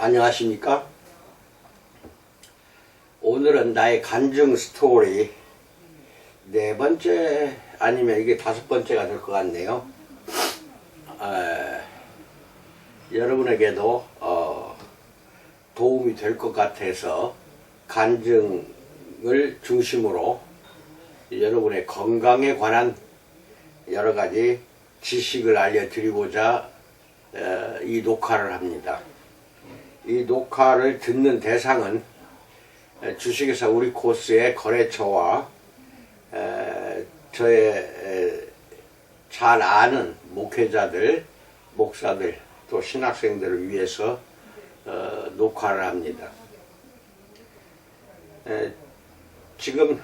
안녕하십니까? 오늘은 나의 간증 스토리 네 번째 아니면 이게 다섯 번째가 될 것 같네요. 여러분에게도 도움이 될 것 같아서 간증을 중심으로 여러분의 건강에 관한 여러 가지 지식을 알려드리고자 이 녹화를 합니다. 이 녹화를 듣는 대상은 주식회사 우리코스의 거래처와 저의 잘 아는 목회자들, 목사들, 또 신학생들을 위해서 녹화를 합니다. 지금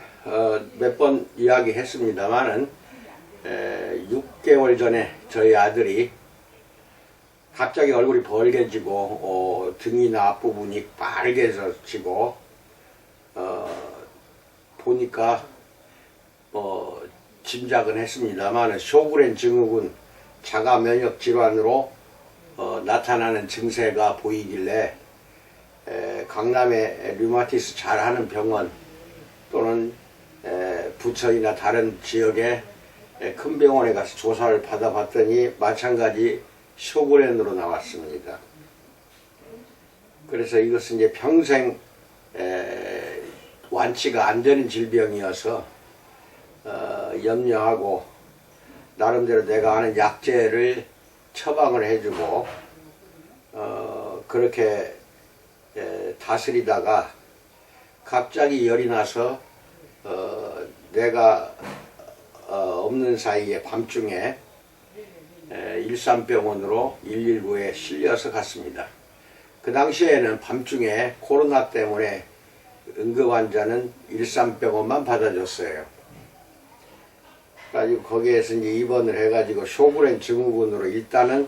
몇 번 이야기했습니다만은 6개월 전에 저희 아들이 갑자기 얼굴이 벌게지고 등이나 앞부분이 빨개져지고 보니까 짐작은 했습니다만 쇼그렌 증후군 자가 면역 질환으로 나타나는 증세가 보이길래 강남의 류마티스 잘하는 병원 또는 부천이나 다른 지역의 큰 병원에 가서 조사를 받아봤더니 마찬가지 쇼그렌으로 나왔습니다. 그래서 이것은 이제 평생 완치가 안 되는 질병이어서 염려하고 나름대로 내가 아는 약제를 처방을 해주고 그렇게 다스리다가 갑자기 열이 나서 내가 없는 사이에 밤중에 일산병원으로 119에 실려서 갔습니다. 그 당시에는 밤중에 코로나 때문에 응급환자는 일산병원만 받아줬어요. 그래가지고 거기에서 이제 입원을 해가지고 쇼그렌 증후군으로 일단은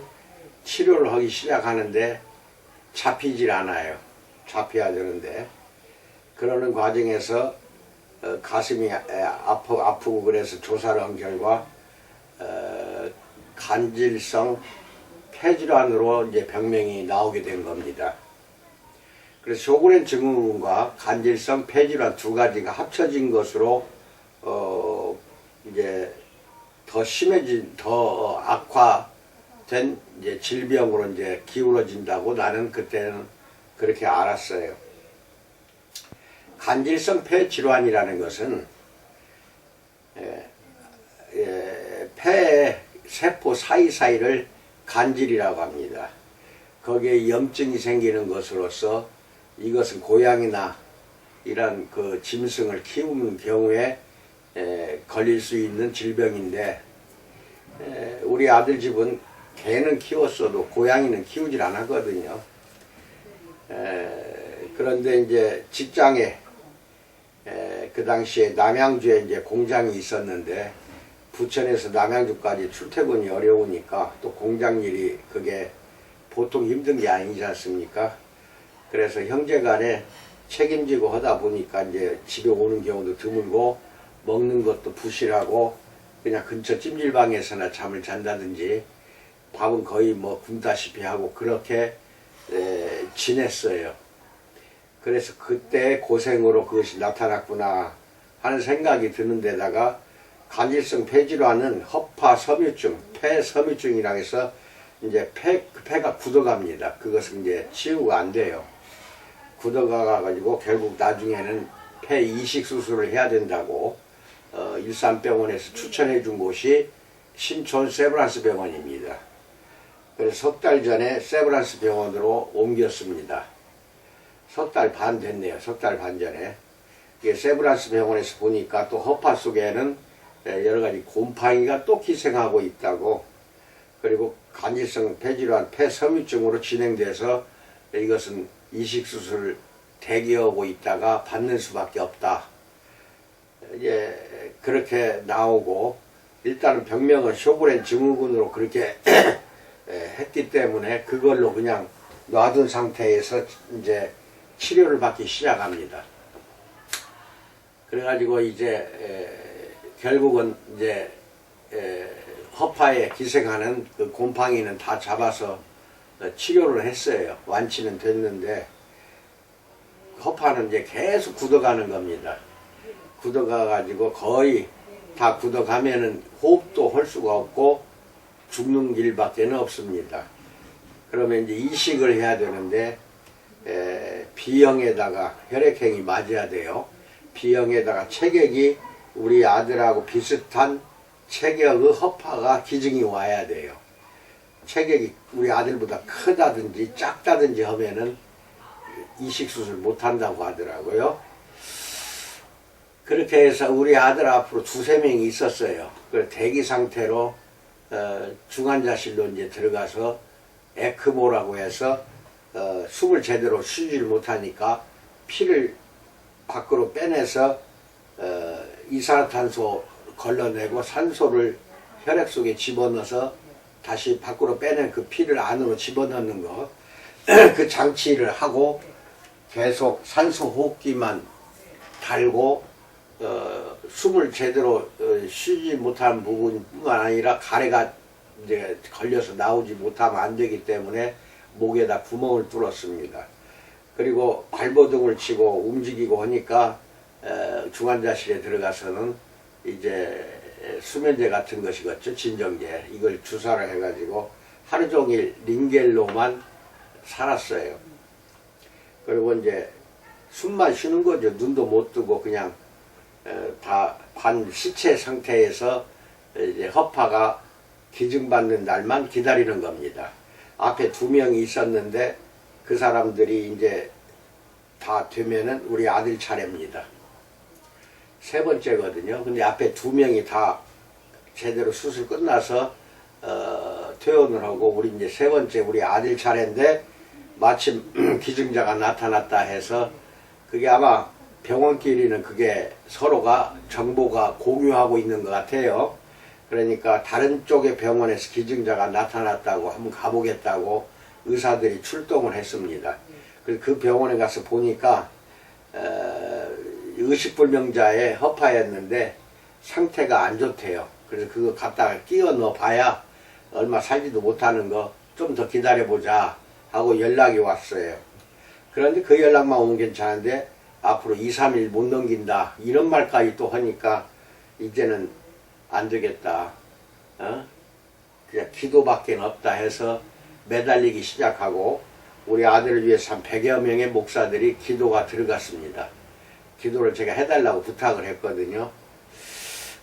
치료를 하기 시작하는데 잡히질 않아요. 잡혀야 되는데 그러는 과정에서 가슴이 아프고 그래서 조사를 한 결과 간질성 폐질환으로 이제 병명이 나오게 된 겁니다. 그래서 쇼그렌 증후군과 간질성 폐질환 두 가지가 합쳐진 것으로 이제 더 심해진, 더 악화된 이제 질병으로 이제 기울어진다고 나는 그때는 그렇게 알았어요. 간질성 폐질환이라는 것은 폐의 세포 사이사이를 간질이라고 합니다. 거기에 염증이 생기는 것으로서 이것은 고양이나 이런 그 짐승을 키우는 경우에 걸릴 수 있는 질병인데 우리 아들 집은 개는 키웠어도 고양이는 키우질 않았거든요. 그런데 이제 직장에 그 당시에 남양주에 이제 공장이 있었는데 부천에서 남양주까지 출퇴근이 어려우니까 또 공장 일이 그게 보통 힘든 게 아니지 않습니까? 그래서 형제간에 책임지고 하다 보니까 이제 집에 오는 경우도 드물고 먹는 것도 부실하고 그냥 근처 찜질방에서나 잠을 잔다든지 밥은 거의 뭐 굶다시피 하고 그렇게 지냈어요. 그래서 그때 고생으로 그것이 나타났구나 하는 생각이 드는 데다가 간질성 폐질환은 허파 섬유증, 폐 섬유증이라고 해서 이제 폐가 굳어갑니다. 그것은 이제 치유가 안 돼요. 굳어가가지고 결국 나중에는 폐 이식 수술을 해야 된다고 일산병원에서 추천해 준 곳이 신촌 세브란스 병원입니다. 그래서 석 달 전에 세브란스 병원으로 옮겼습니다. 석 달 반 됐네요. 석 달 반 전에. 이게 세브란스 병원에서 보니까 또 허파 속에는 여러 가지 곰팡이가 또 기생하고 있다고, 그리고 간질성 폐질환 폐섬유증으로 진행돼서 이것은 이식수술을 대기하고 있다가 받는 수밖에 없다. 이제 그렇게 나오고 일단은 병명은 쇼그렌 증후군으로 그렇게 했기 때문에 그걸로 그냥 놔둔 상태에서 이제 치료를 받기 시작합니다. 그래가지고 이제 결국은 이제 허파에 기생하는 그 곰팡이는 다 잡아서 치료를 했어요. 완치는 됐는데 허파는 이제 계속 굳어가는 겁니다. 굳어가 가지고 거의 다 굳어가면은 호흡도 할 수가 없고 죽는 길밖에 없습니다. 그러면 이제 이식을 해야 되는데 B형에다가 혈액형이 맞아야 돼요. B형에다가 체격이 우리 아들하고 비슷한 체격의 허파가 기증이 와야 돼요. 체격이 우리 아들보다 크다든지 작다든지 하면은 이식수술 못한다고 하더라고요. 그렇게 해서 우리 아들 앞으로 두세 명이 있었어요. 그 대기 상태로 중환자실로 이제 들어가서 에크모라고 해서 숨을 제대로 쉬질 못하니까 피를 밖으로 빼내서 이산화탄소 걸러내고 산소를 혈액 속에 집어넣어서 다시 밖으로 빼낸 그 피를 안으로 집어넣는 거 그 장치를 하고 계속 산소 호흡기만 달고 숨을 제대로 쉬지 못하는 부분뿐만 아니라 가래가 이제 걸려서 나오지 못하면 안 되기 때문에 목에다 구멍을 뚫었습니다. 그리고 발버둥을 치고 움직이고 하니까 중환자실에 들어가서는 이제 수면제 같은 것이겠죠. 진정제. 이걸 주사를 해가지고 하루 종일 링겔로만 살았어요. 그리고 이제 숨만 쉬는 거죠. 눈도 못 뜨고 그냥 다 반 시체 상태에서 이제 허파가 기증받는 날만 기다리는 겁니다. 앞에 두 명이 있었는데 그 사람들이 이제 다 되면은 우리 아들 차례입니다. 세 번째거든요. 근데 앞에 두 명이 다 제대로 수술 끝나서 퇴원을 하고 우리 이제 세 번째 우리 아들 차례인데 마침 기증자가 나타났다 해서 그게 아마 병원끼리는 그게 서로가 정보가 공유하고 있는 것 같아요. 그러니까 다른 쪽의 병원에서 기증자가 나타났다고 한번 가보겠다고 의사들이 출동을 했습니다. 그래서 그 병원에 가서 보니까 의식불명자의 허파였는데 상태가 안 좋대요. 그래서 그거 갖다가 끼워 넣어 봐야 얼마 살지도 못하는 거 좀 더 기다려보자 하고 연락이 왔어요. 그런데 그 연락만 오면 괜찮은데 앞으로 2, 3일 못 넘긴다 이런 말까지 또 하니까 이제는 안 되겠다. 그냥 기도밖에 없다 해서 매달리기 시작하고 우리 아들을 위해서 한 100여 명의 목사들이 기도가 들어갔습니다. 기도를 제가 해달라고 부탁을 했거든요.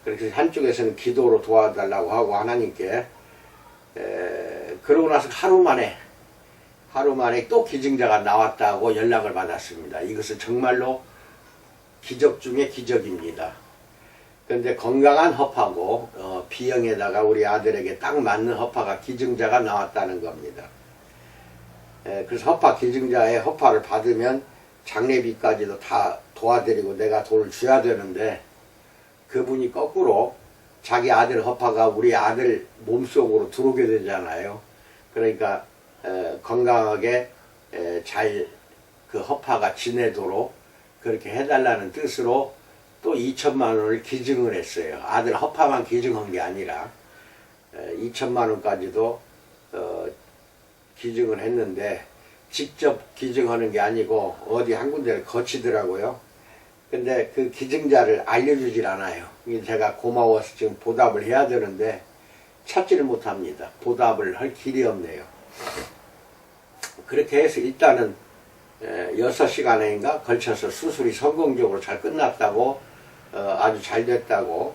그래서 한쪽에서는 기도로 도와달라고 하고 하나님께 그러고 나서 하루 만에 또 기증자가 나왔다고 연락을 받았습니다. 이것은 정말로 기적 중에 기적입니다. 그런데 건강한 허파고 B형에다가 우리 아들에게 딱 맞는 허파가 기증자가 나왔다는 겁니다. 그래서 허파 기증자의 허파를 받으면 장례비까지도 다 도와드리고 내가 돈을 줘야 되는데 그분이 거꾸로 자기 아들 허파가 우리 아들 몸속으로 들어오게 되잖아요. 그러니까 건강하게 잘 그 허파가 지내도록 그렇게 해달라는 뜻으로 또 2천만 원을 기증을 했어요. 아들 허파만 기증한 게 아니라 2천만 원까지도 기증을 했는데 직접 기증하는 게 아니고 어디 한 군데를 거치더라고요. 근데 그 기증자를 알려주질 않아요. 제가 고마워서 지금 보답을 해야 되는데 찾지를 못합니다. 보답을 할 길이 없네요. 그렇게 해서 일단은 6시간인가 걸쳐서 수술이 성공적으로 잘 끝났다고 아주 잘 됐다고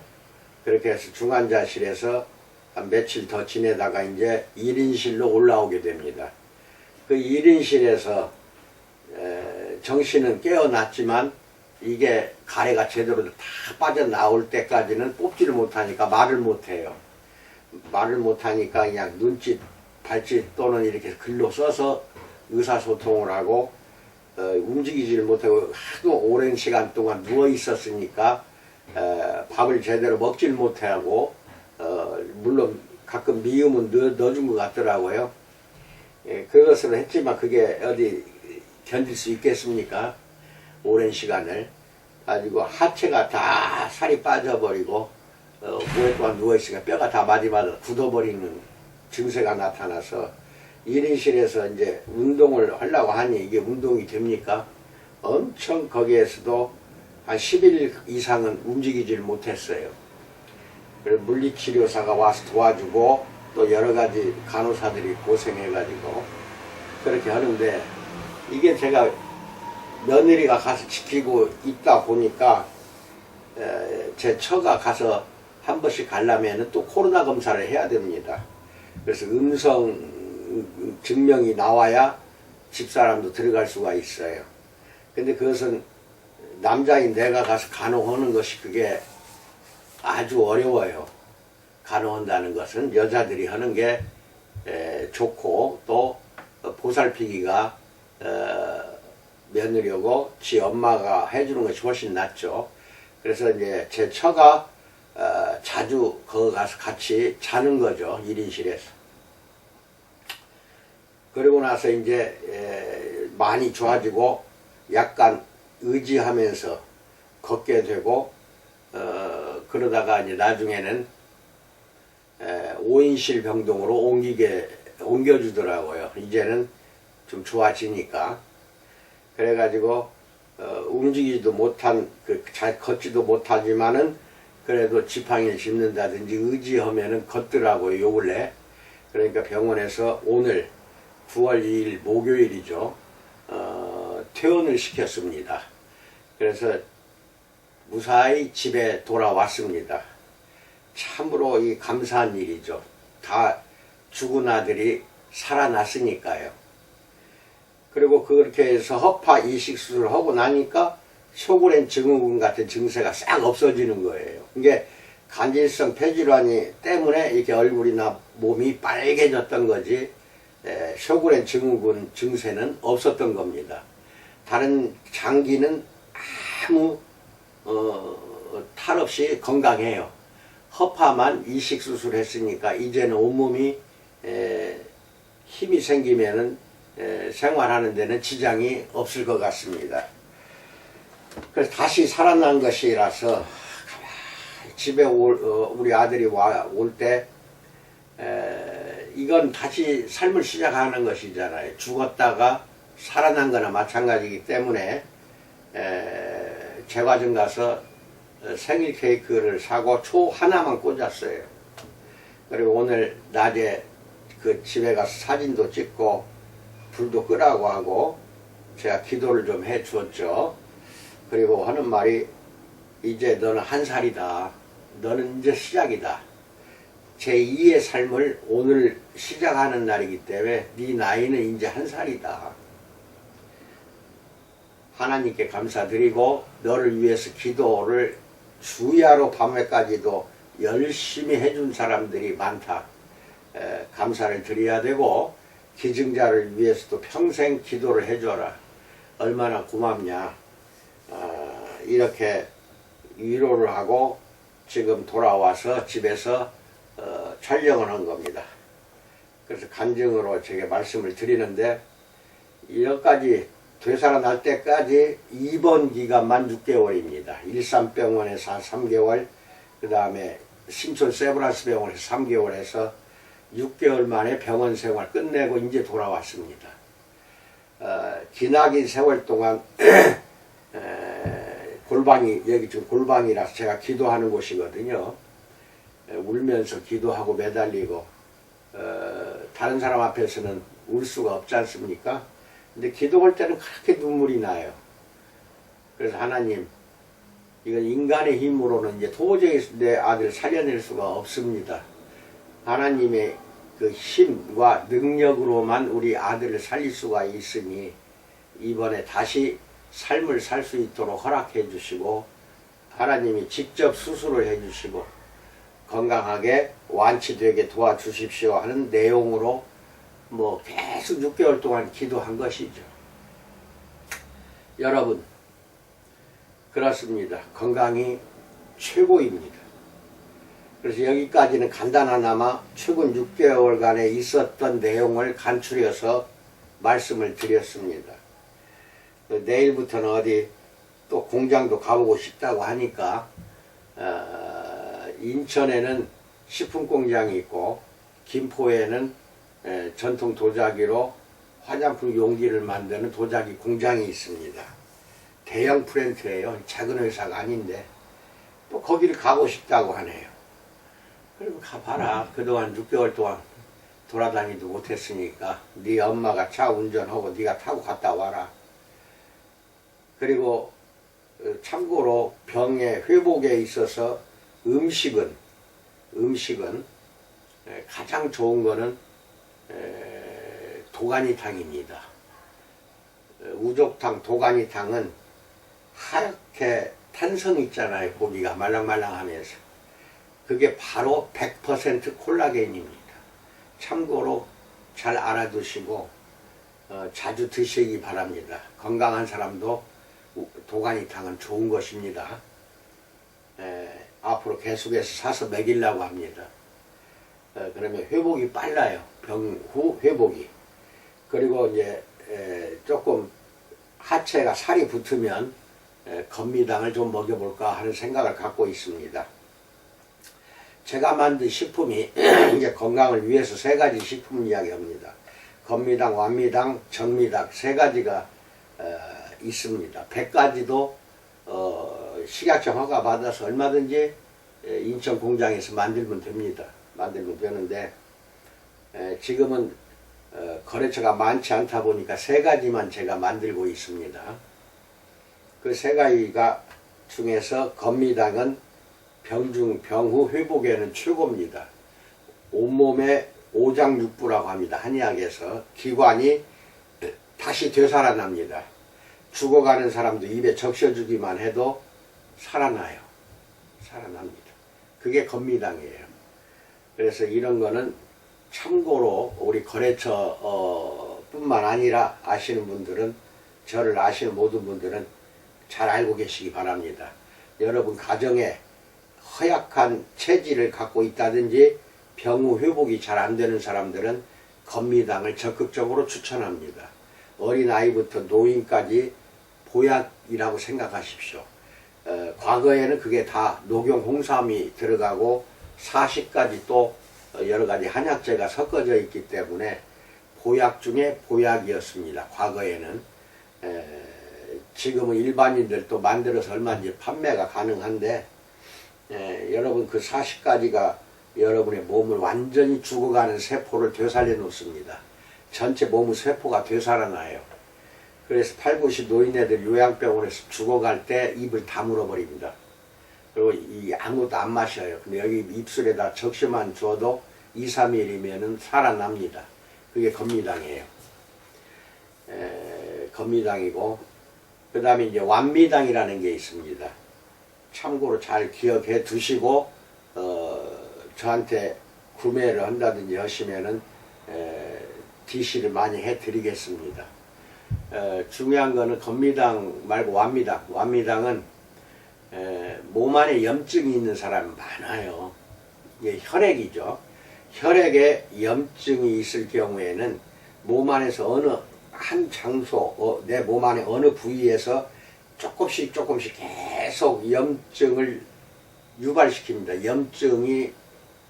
그렇게 해서 중환자실에서 한 며칠 더 지내다가 이제 1인실로 올라오게 됩니다. 그 1인실에서 정신은 깨어났지만 이게 가래가 제대로 다 빠져나올 때까지는 뽑지를 못하니까 말을 못해요. 말을 못하니까 그냥 눈짓, 발짓 또는 이렇게 글로 써서 의사소통을 하고 움직이지를 못하고 하도 오랜 시간 동안 누워 있었으니까 밥을 제대로 먹질 못하고 물론 가끔 미음은 넣어준 것 같더라고요. 그것을 했지만 그게 어디 견딜 수 있겠습니까? 오랜 시간을 가지고 하체가 다 살이 빠져버리고 오랫동안 누워있으니까 뼈가 다 마디마다 굳어버리는 증세가 나타나서 1인실에서 이제 운동을 하려고 하니 이게 운동이 됩니까? 엄청 거기에서도 한 10일 이상은 움직이질 못했어요. 그래서 물리치료사가 와서 도와주고 또 여러가지 간호사들이 고생해가지고 그렇게 하는데, 이게 제가 며느리가 가서 지키고 있다 보니까 제 처가 가서 한 번씩 가려면 또 코로나 검사를 해야 됩니다. 그래서 음성 증명이 나와야 집사람도 들어갈 수가 있어요. 근데 그것은 남자인 내가 가서 간호하는 것이 그게 아주 어려워요. 간호한다는 것은 여자들이 하는 게 좋고, 또 보살피기가 며느리하고 지 엄마가 해주는 것이 훨씬 낫죠. 그래서 이제 제 처가 자주 거기 가서 같이 자는 거죠, 1인실에서. 그러고 나서 이제 많이 좋아지고 약간 의지하면서 걷게 되고, 그러다가 이제 나중에는 5인실 병동으로 옮겨주더라고요. 이제는 좀 좋아지니까. 그래가지고 움직이지도 못한, 잘 걷지도 못하지만은 그래도 지팡이를 짚는다든지 의지하면은 걷더라고요, 요 근래. 그러니까 병원에서 오늘 9월 2일 목요일이죠. 퇴원을 시켰습니다. 그래서 무사히 집에 돌아왔습니다. 참으로 이 감사한 일이죠. 다 죽은 아들이 살아났으니까요. 그리고 그렇게 해서 허파 이식 수술을 하고 나니까 쇼그렌 증후군 같은 증세가 싹 없어지는 거예요. 이게 간질성 폐질환이 때문에 이렇게 얼굴이나 몸이 빨개졌던 거지, 쇼그렌 증후군 증세는 없었던 겁니다. 다른 장기는 아무 탈 없이 건강해요. 허파만 이식 수술했으니까 이제는 온몸이 힘이 생기면은 생활하는 데는 지장이 없을 것 같습니다. 그래서 다시 살아난 것이라서 집에 우리 아들이 올 때 이건 다시 삶을 시작하는 것이잖아요. 죽었다가 살아난 거나 마찬가지이기 때문에 제과점 가서 생일 케이크를 사고 초 하나만 꽂았어요. 그리고 오늘 낮에 그 집에 가서 사진도 찍고 불도 끄라고 하고 제가 기도를 좀 해 주었죠. 그리고 하는 말이, 이제 너는 1살이다. 너는 이제 시작이다. 제2의 삶을 오늘 시작하는 날이기 때문에 네 나이는 이제 1살이다. 하나님께 감사드리고 너를 위해서 기도를 주야로 밤에까지도 열심히 해준 사람들이 많다. 감사를 드려야 되고, 기증자를 위해서도 평생 기도를 해줘라. 얼마나 고맙냐. 이렇게 위로를 하고 지금 돌아와서 집에서 촬영을 한 겁니다. 그래서 간증으로 제가 말씀을 드리는데, 여기까지 되살아날 때까지 입원 기간만 6개월입니다. 일산병원에서 3개월, 그 다음에 신촌 세브란스 병원에서 3개월 해서 6개월 만에 병원 생활 끝내고 이제 돌아왔습니다. 기나긴 세월 동안 골방이, 여기 지금 골방이라서 제가 기도하는 곳이거든요. 울면서 기도하고 매달리고, 다른 사람 앞에서는 울 수가 없지 않습니까? 근데 기도할 때는 그렇게 눈물이 나요. 그래서 하나님, 이건 인간의 힘으로는 이제 도저히 내 아들 살려낼 수가 없습니다. 하나님의 그 힘과 능력으로만 우리 아들을 살릴 수가 있으니 이번에 다시 삶을 살 수 있도록 허락해 주시고, 하나님이 직접 수술을 해 주시고 건강하게 완치되게 도와주십시오 하는 내용으로 뭐 계속 6개월 동안 기도한 것이죠. 여러분, 그렇습니다. 건강이 최고입니다. 그래서 여기까지는 간단하나마 최근 6개월간에 있었던 내용을 간추려서 말씀을 드렸습니다. 내일부터는 어디 또 공장도 가보고 싶다고 하니까 인천에는 식품 공장이 있고 김포에는 전통 도자기로 화장품 용기를 만드는 도자기 공장이 있습니다. 대형 프랜트예요. 작은 회사가 아닌데 또 거기를 가고 싶다고 하네요. 그리고 가봐라. 그동안 6개월 동안 돌아다니도 못했으니까 네 엄마가 차 운전하고 네가 타고 갔다 와라. 그리고 참고로 병의 회복에 있어서 음식은 가장 좋은 거는 도가니탕입니다. 우족탕, 도가니탕은 하얗게 탄성 있잖아요. 고기가 말랑말랑하면서. 그게 바로 100% 콜라겐입니다. 참고로 잘 알아두시고 자주 드시기 바랍니다. 건강한 사람도 도가니탕은 좋은 것입니다. 앞으로 계속해서 사서 먹이려고 합니다. 그러면 회복이 빨라요. 병 후 회복이. 그리고 이제 조금 하체가 살이 붙으면 건미당을 좀 먹여볼까 하는 생각을 갖고 있습니다. 제가 만든 식품이 이제 건강을 위해서 3가지 식품 이야기합니다. 건미당, 완미당, 정미당 3가지가 있습니다. 100가지도 식약청 허가 받아서 얼마든지 인천 공장에서 만들면 됩니다. 만들면 되는데 지금은 거래처가 많지 않다 보니까 3가지만 제가 만들고 있습니다. 그 3가지가 중에서 건미당은 병중, 병후 회복에는 최고입니다. 온몸에 오장육부라고 합니다. 한의학에서 기관이 다시 되살아납니다. 죽어가는 사람도 입에 적셔주기만 해도 살아나요. 살아납니다. 그게 건미당이에요. 그래서 이런 거는 참고로 우리 거래처 뿐만 아니라 아시는 분들은, 저를 아시는 모든 분들은 잘 알고 계시기 바랍니다. 여러분 가정에 허약한 체질을 갖고 있다든지 병후 회복이 잘 안 되는 사람들은 건미당을 적극적으로 추천합니다. 어린아이부터 노인까지 보약이라고 생각하십시오. 과거에는 그게 다 녹용 홍삼이 들어가고 40가지 또 여러가지 한약재가 섞어져 있기 때문에 보약 중에 보약이었습니다. 과거에는. 지금은 일반인들도 만들어서 얼마든지 판매가 가능한데 여러분 그 40가지가 여러분의 몸을 완전히 죽어가는 세포를 되살려 놓습니다. 전체 몸의 세포가 되살아나요. 그래서 8, 90 노인네들 요양병원에서 죽어갈 때 입을 다물어 버립니다. 그리고 아무것도 안 마셔요. 근데 여기 입술에다 적시만 줘도 2, 3일이면은 살아납니다. 그게 건미당이에요. 건미당이고, 그 다음에 이제 완미당이라는 게 있습니다. 참고로 잘 기억해 두시고, 저한테 구매를 한다든지 하시면은, DC를 많이 해 드리겠습니다. 중요한 거는 건미당 말고 완미당. 완미당은 몸 안에 염증이 있는 사람이 많아요. 이게 혈액이죠. 혈액에 염증이 있을 경우에는 몸 안에서 어느 한 장소, 내 몸 안에 어느 부위에서 조금씩 계속 염증을 유발시킵니다. 염증이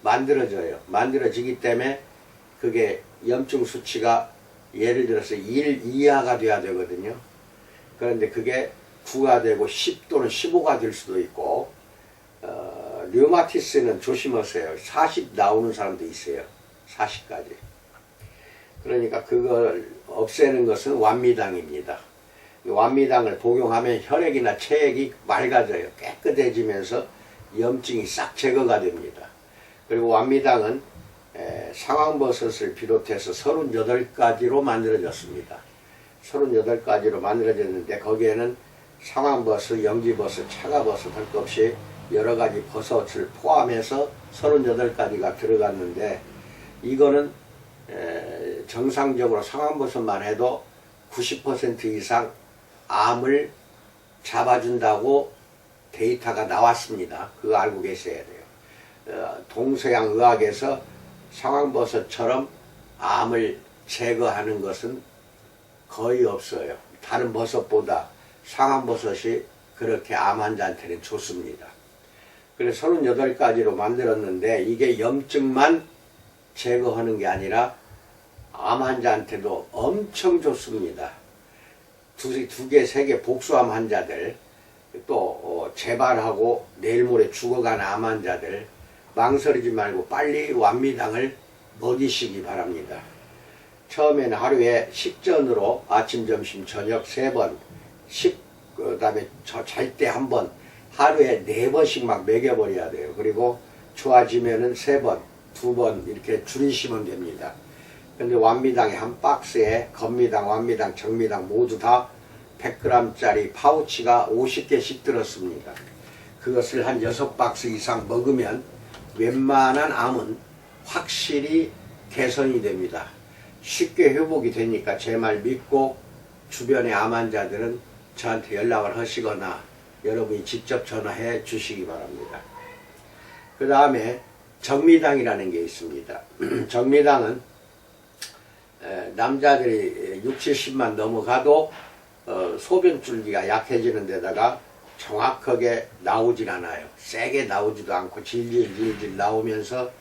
만들어져요. 만들어지기 때문에 그게 염증 수치가 예를 들어서 1 이하가 돼야 되거든요. 그런데 그게 9가 되고 10 또는 15가 될 수도 있고, 류마티스는 조심하세요. 40 나오는 사람도 있어요. 40까지. 그러니까 그걸 없애는 것은 완미당입니다. 완미당을 복용하면 혈액이나 체액이 맑아져요. 깨끗해지면서 염증이 싹 제거가 됩니다. 그리고 완미당은 상황버섯을 비롯해서 38가지로 만들어졌습니다. 38가지로 만들어졌는데 거기에는 상황버섯, 연기버섯, 차가버섯 할 것 없이 여러가지 버섯을 포함해서 38가지가 들어갔는데, 이거는 정상적으로 상황버섯만 해도 90% 이상 암을 잡아준다고 데이터가 나왔습니다. 그거 알고 계셔야 돼요. 동서양 의학에서 상황버섯처럼 암을 제거하는 것은 거의 없어요. 다른 버섯보다 상황버섯이 그렇게 암 환자한테는 좋습니다. 그래서 38가지로 만들었는데 이게 염증만 제거하는 게 아니라 암 환자한테도 엄청 좋습니다. 두 개, 세 개 복수암 환자들, 또 재발하고 내일 모레 죽어가는 암 환자들 망설이지 말고 빨리 완미당을 먹이시기 바랍니다. 처음에는 하루에 식전으로 아침, 점심, 저녁 3번, 그 다음에 잘 때 1번, 하루에 4번씩 막 먹여버려야 돼요. 그리고 좋아지면은 3번, 2번 이렇게 줄이시면 됩니다. 근데 완미당의 한 박스에 건미당, 완미당, 정미당 모두 다 100g짜리 파우치가 50개씩 들었습니다. 그것을 한 6박스 이상 먹으면 웬만한 암은 확실히 개선이 됩니다. 쉽게 회복이 되니까 제 말 믿고 주변의 암 환자들은 저한테 연락을 하시거나 여러분이 직접 전화해 주시기 바랍니다. 그 다음에 정미당이라는 게 있습니다. 정미당은 남자들이 60, 70만 넘어가도 소변줄기가 약해지는 데다가 정확하게 나오질 않아요. 세게 나오지도 않고 질질 나오면서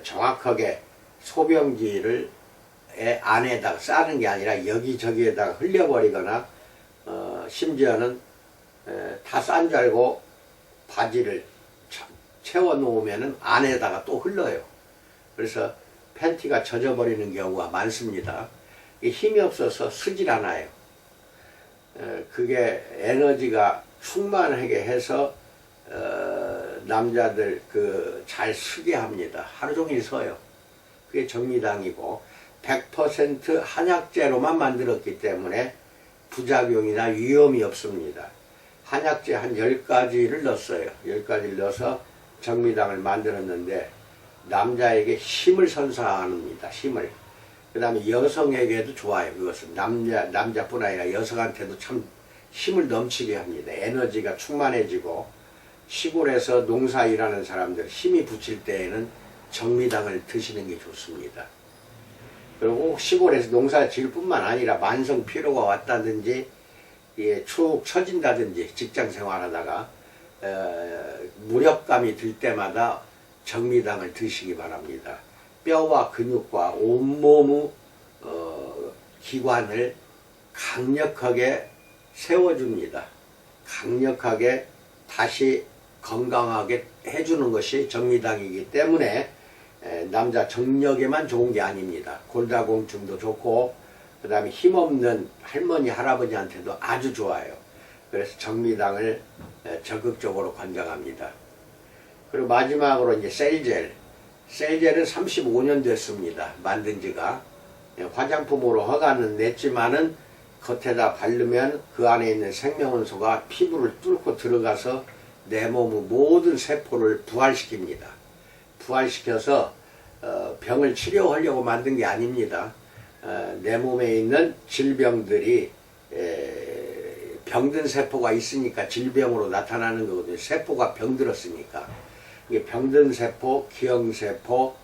정확하게 소변기를 안에다가 싸는 게 아니라 여기저기에다가 흘려버리거나 심지어는 다 싼 줄 알고 바지를 채워 놓으면 안에다가 또 흘러요. 그래서 팬티가 젖어버리는 경우가 많습니다. 힘이 없어서 쓰질 않아요. 그게 에너지가 충만하게 해서 남자들 잘 쓰게 합니다. 하루 종일 서요. 그게 정미당이고 100% 한약재로만 만들었기 때문에 부작용이나 위험이 없습니다. 한약재 한 10가지를 넣었어요. 10가지를 넣어서 정미당을 만들었는데 남자에게 힘을 선사합니다. 힘을. 그 다음에 여성에게도 좋아요. 그것은 남자뿐 아니라 여성한테도 참 힘을 넘치게 합니다. 에너지가 충만해지고 시골에서 농사 일하는 사람들 힘이 붙일 때에는 정미당을 드시는 게 좋습니다. 그리고 시골에서 농사 지을 뿐만 아니라 만성 피로가 왔다든지 축 처진다든지 직장 생활하다가 무력감이 들 때마다 정미당을 드시기 바랍니다. 뼈와 근육과 온몸의 기관을 강력하게 세워줍니다. 강력하게 다시 건강하게 해주는 것이 정미당이기 때문에 남자 정력에만 좋은 게 아닙니다. 골다공증도 좋고 그 다음에 힘없는 할머니 할아버지한테도 아주 좋아요. 그래서 정미당을 적극적으로 권장합니다. 그리고 마지막으로 이제 셀젤. 셀젤은 35년 됐습니다. 만든 지가. 화장품으로 허가는 냈지만은 겉에다 바르면 그 안에 있는 생명원소가 피부를 뚫고 들어가서 내 몸의 모든 세포를 부활시킵니다. 부활시켜서 병을 치료하려고 만든 게 아닙니다. 내 몸에 있는 질병들이 병든 세포가 있으니까 질병으로 나타나는 거거든요. 세포가 병들었으니까. 이게 병든 세포, 기형세포,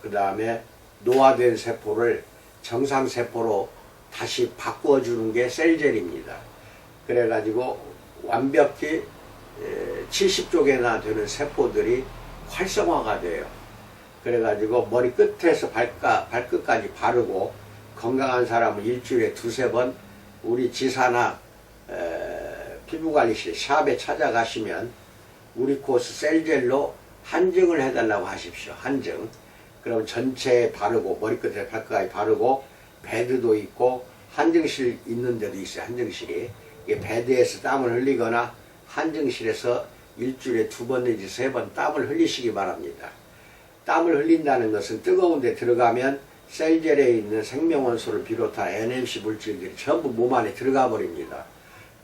그 다음에 노화된 세포를 정상세포로 다시 바꿔주는 게 셀젤입니다. 그래가지고 완벽히 70쪽이나 되는 세포들이 활성화가 돼요. 그래가지고 머리 끝에서 발끝까지 바르고 건강한 사람은 일주일에 2~3번 우리 지사나 피부관리실 샵에 찾아가시면 우리 코스 셀젤로 한증을 해달라고 하십시오. 한증. 그럼 전체에 바르고 머리끝에 발끝까지 바르고 베드도 있고 한증실 있는 데도 있어요. 한증실이. 이게 베드에서 땀을 흘리거나 한증실에서 일주일에 2번 내지 3번 땀을 흘리시기 바랍니다. 땀을 흘린다는 것은 뜨거운 데 들어가면 셀젤에 있는 생명원소를 비롯한 NMC 물질들이 전부 몸 안에 들어가 버립니다.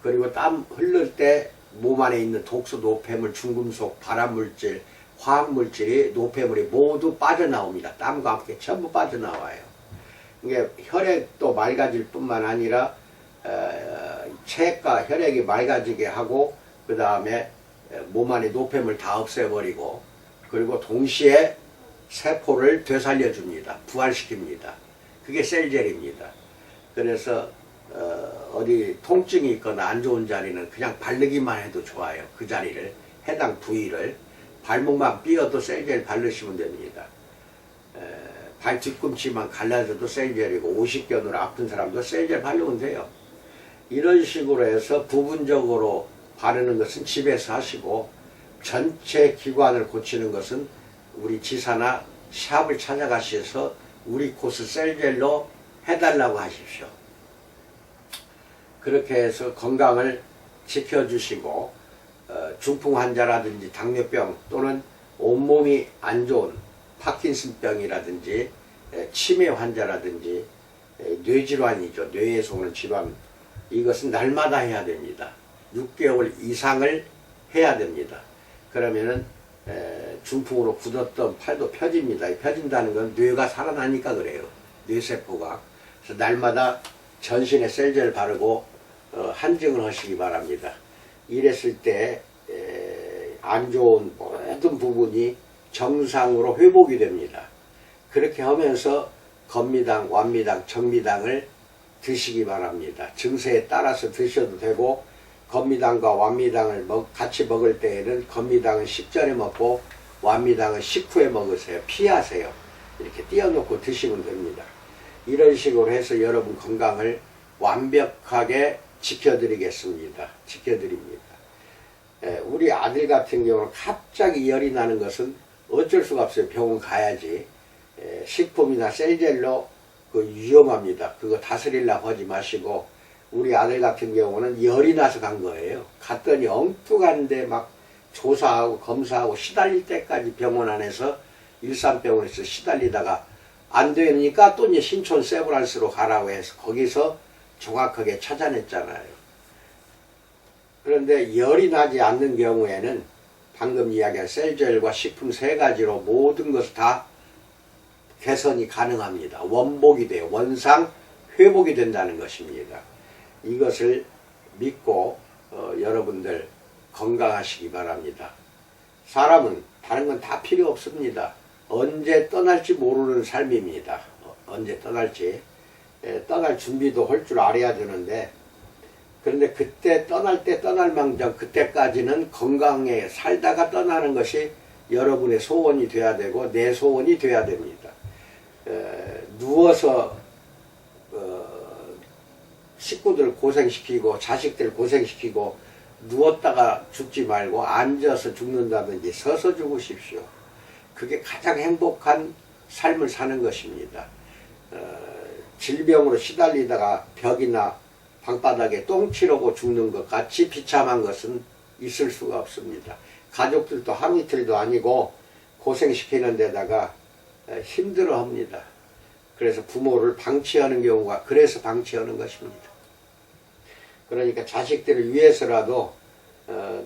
그리고 땀 흘릴 때 몸 안에 있는 독소, 노폐물, 중금속, 발암물질, 화학물질이, 노폐물이 모두 빠져나옵니다. 땀과 함께 전부 빠져나와요. 이게 혈액도 맑아질 뿐만 아니라 체액과 혈액이 맑아지게 하고 그 다음에 몸 안에 노폐물 다 없애버리고 그리고 동시에 세포를 되살려줍니다. 부활시킵니다. 그게 셀젤입니다. 그래서 어디 통증이 있거나 안 좋은 자리는 그냥 바르기만 해도 좋아요. 그 자리를 해당 부위를 발목만 삐어도 셀젤 바르시면 됩니다. 발 뒤꿈치만 갈라져도 셀젤이고 50견으로 아픈 사람도 셀젤 바르면 돼요. 이런 식으로 해서 부분적으로 바르는 것은 집에서 하시고 전체 기관을 고치는 것은 우리 지사나 샵을 찾아가셔서 우리 코스 셀젤로 해달라고 하십시오. 그렇게 해서 건강을 지켜주시고 중풍 환자라든지 당뇨병 또는 온몸이 안 좋은 파킨슨병이라든지 치매 환자라든지 뇌질환이죠. 뇌에서 오는 질환, 이것은 날마다 해야 됩니다. 6개월 이상을 해야 됩니다. 그러면은 중풍으로 굳었던 팔도 펴집니다. 펴진다는 건 뇌가 살아나니까 그래요. 뇌세포가. 그래서 날마다 전신에 셀젤 바르고 한증을 하시기 바랍니다. 이랬을 때 안 좋은 모든 부분이 정상으로 회복이 됩니다. 그렇게 하면서 건미당, 완미당, 정미당을 드시기 바랍니다. 증세에 따라서 드셔도 되고 건미당과 완미당을 같이 먹을 때에는 건미당은 식전에 먹고 완미당은 식후에 먹으세요. 피하세요. 이렇게 띄워놓고 드시면 됩니다. 이런 식으로 해서 여러분 건강을 완벽하게 지켜드리겠습니다. 지켜드립니다. 우리 아들 같은 경우는 갑자기 열이 나는 것은 어쩔 수가 없어요. 병원 가야지. 식품이나 셀젤로 위험합니다. 그거 다스리려고 하지 마시고, 우리 아들 같은 경우는 열이 나서 간 거예요. 갔더니 엉뚱한데 막 조사하고 검사하고 시달릴 때까지 병원 안에서 일산병원에서 시달리다가 안 되니까 또 이제 신촌 세브란스로 가라고 해서 거기서 정확하게 찾아냈잖아요. 그런데 열이 나지 않는 경우에는 방금 이야기한 셀젤과 식품 3가지로 모든 것을 다 개선이 가능합니다. 원복이 돼요. 원상 회복이 된다는 것입니다. 이것을 믿고 여러분들 건강하시기 바랍니다. 사람은 다른 건 다 필요 없습니다. 언제 떠날지 모르는 삶입니다. 언제 떠날지. 떠날 준비도 할 줄 알아야 되는데, 그런데 그때 떠날 때 떠날 망정 그때까지는 건강에 살다가 떠나는 것이 여러분의 소원이 돼야 되고 내 소원이 돼야 됩니다. 누워서 식구들 고생시키고 자식들 고생시키고 누웠다가 죽지 말고 앉아서 죽는다든지 서서 죽으십시오. 그게 가장 행복한 삶을 사는 것입니다. 질병으로 시달리다가 벽이나 방바닥에 똥 치르고 죽는 것 같이 비참한 것은 있을 수가 없습니다. 가족들도 하루 이틀도 아니고 고생시키는 데다가 힘들어합니다. 그래서 부모를 방치하는 경우가, 그래서 방치하는 것입니다. 그러니까 자식들을 위해서라도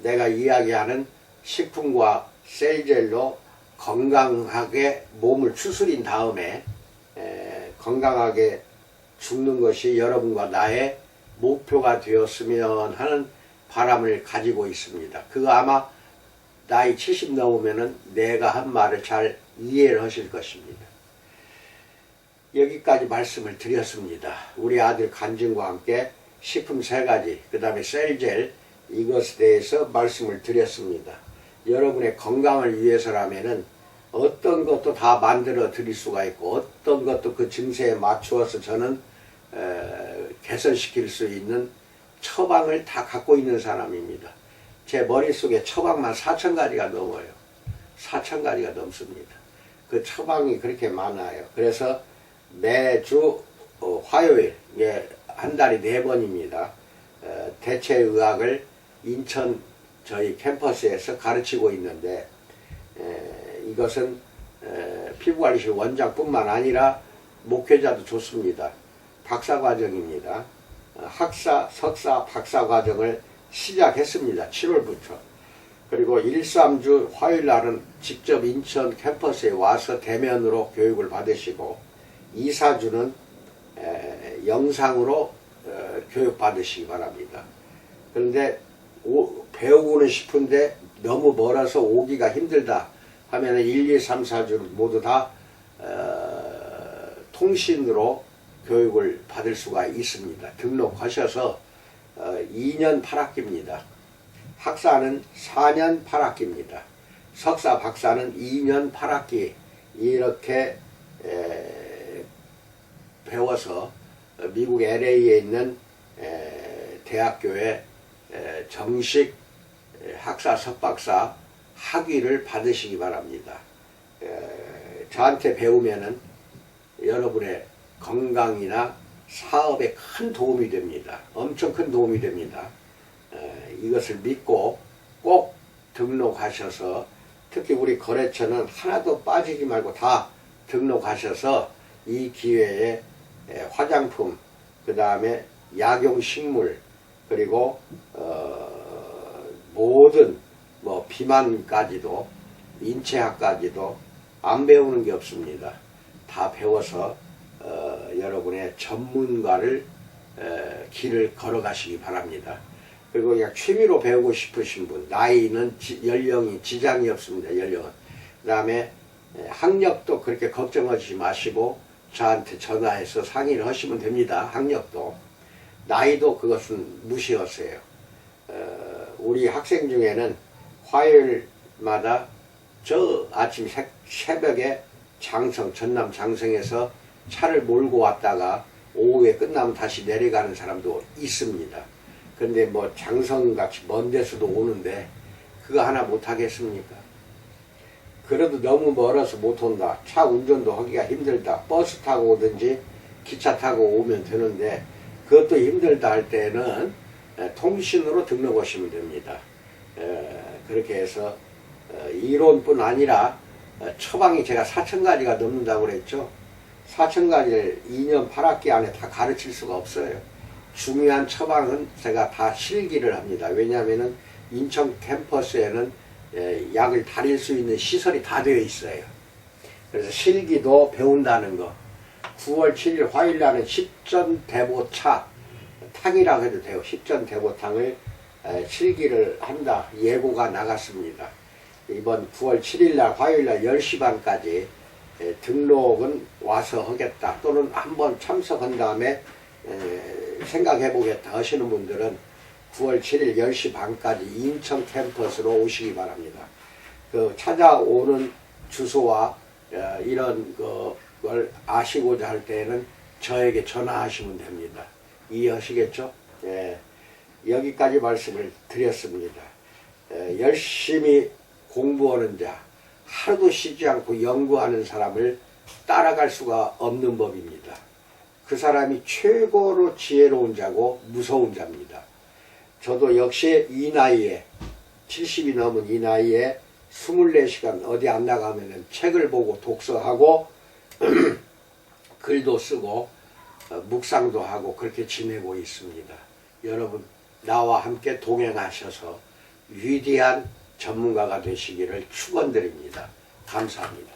내가 이야기하는 식품과 셀젤로 건강하게 몸을 추스린 다음에 건강하게 죽는 것이 여러분과 나의 목표가 되었으면 하는 바람을 가지고 있습니다. 그거 아마 나이 70 넘으면은 내가 한 말을 잘 이해를 하실 것입니다. 여기까지 말씀을 드렸습니다. 우리 아들 간증과 함께 식품 3가지, 그 다음에 셀젤, 이것에 대해서 말씀을 드렸습니다. 여러분의 건강을 위해서라면은 어떤 것도 다 만들어 드릴 수가 있고 어떤 것도 그 증세에 맞추어서 저는 개선시킬 수 있는 처방을 다 갖고 있는 사람입니다. 제 머릿속에 처방만 4,000가지가 넘어요. 4,000가지가 넘습니다. 그 처방이 그렇게 많아요. 그래서 매주 화요일, 한 달에 4번입니다. 대체의학을 인천 저희 캠퍼스에서 가르치고 있는데, 이것은 피부관리실 원장뿐만 아니라 목회자도 좋습니다. 박사과정입니다. 학사, 석사, 박사과정을 시작했습니다. 7월부터. 그리고 1, 3주 화요일 날은 직접 인천 캠퍼스에 와서 대면으로 교육을 받으시고 2, 4주는 영상으로 교육받으시기 바랍니다. 그런데 배우고는 싶은데 너무 멀어서 오기가 힘들다 하면 1, 2, 3, 4주를 모두 다 통신으로 교육을 받을 수가 있습니다. 등록하셔서 2년 8학기입니다. 학사는 4년 8학기입니다. 석사, 박사는 2년 8학기 이렇게 배워서 미국 LA에 있는 대학교에 정식 학사 석박사 학위를 받으시기 바랍니다. 저한테 배우면은 여러분의 건강이나 사업에 큰 도움이 됩니다. 엄청 큰 도움이 됩니다. 이것을 믿고 꼭 등록하셔서, 특히 우리 거래처는 하나도 빠지지 말고 다 등록하셔서 이 기회에 화장품, 그 다음에 약용식물, 그리고 모든 뭐 비만까지도, 인체학까지도 안 배우는 게 없습니다. 다 배워서 여러분의 전문가를 길을 걸어가시기 바랍니다. 그리고 그냥 취미로 배우고 싶으신 분, 나이는 연령이 지장이 없습니다. 연령은. 그 다음에 학력도 그렇게 걱정하지 마시고 저한테 전화해서 상의를 하시면 됩니다. 학력도. 나이도 그것은 무시하세요. 우리 학생 중에는 화요일마다 저 아침 새벽에 장성, 전남 장성에서 차를 몰고 왔다가 오후에 끝나면 다시 내려가는 사람도 있습니다. 근데 뭐 장성같이 먼 데서도 오는데 그거 하나 못 하겠습니까? 그래도 너무 멀어서 못 온다. 차 운전도 하기가 힘들다. 버스 타고 오든지 기차 타고 오면 되는데 그것도 힘들다 할 때는 통신으로 등록하시면 됩니다. 그렇게 해서 이론뿐 아니라 처방이 제가 4,000가지가 넘는다고 그랬죠. 4,000가지를 2년 8학기 안에 다 가르칠 수가 없어요. 중요한 처방은 제가 다 실기를 합니다. 왜냐하면 인천 캠퍼스에는 약을 다릴 수 있는 시설이 다 되어 있어요. 그래서 실기도 배운다는 거. 9월 7일 화요일 날은 십전대보차 탕이라고 해도 돼요. 십전대보탕을 실기를 한다. 예고가 나갔습니다. 이번 9월 7일 날 화요일 날 10시 반까지 등록은 와서 하겠다. 또는 한번 참석한 다음에 생각해 보겠다 하시는 분들은 9월 7일 10시 반까지 인천 캠퍼스로 오시기 바랍니다. 그 찾아오는 주소와 이런 걸 아시고자 할 때는 저에게 전화하시면 됩니다. 이해하시겠죠? 여기까지 말씀을 드렸습니다. 열심히 공부하는 자, 하루도 쉬지 않고 연구하는 사람을 따라갈 수가 없는 법입니다. 그 사람이 최고로 지혜로운 자고 무서운 자입니다. 저도 역시 이 나이에 70이 넘은 이 나이에 24시간 어디 안 나가면 책을 보고 독서하고 글도 쓰고 묵상도 하고 그렇게 지내고 있습니다. 여러분 나와 함께 동행하셔서 위대한 전문가가 되시기를 축원드립니다. 감사합니다.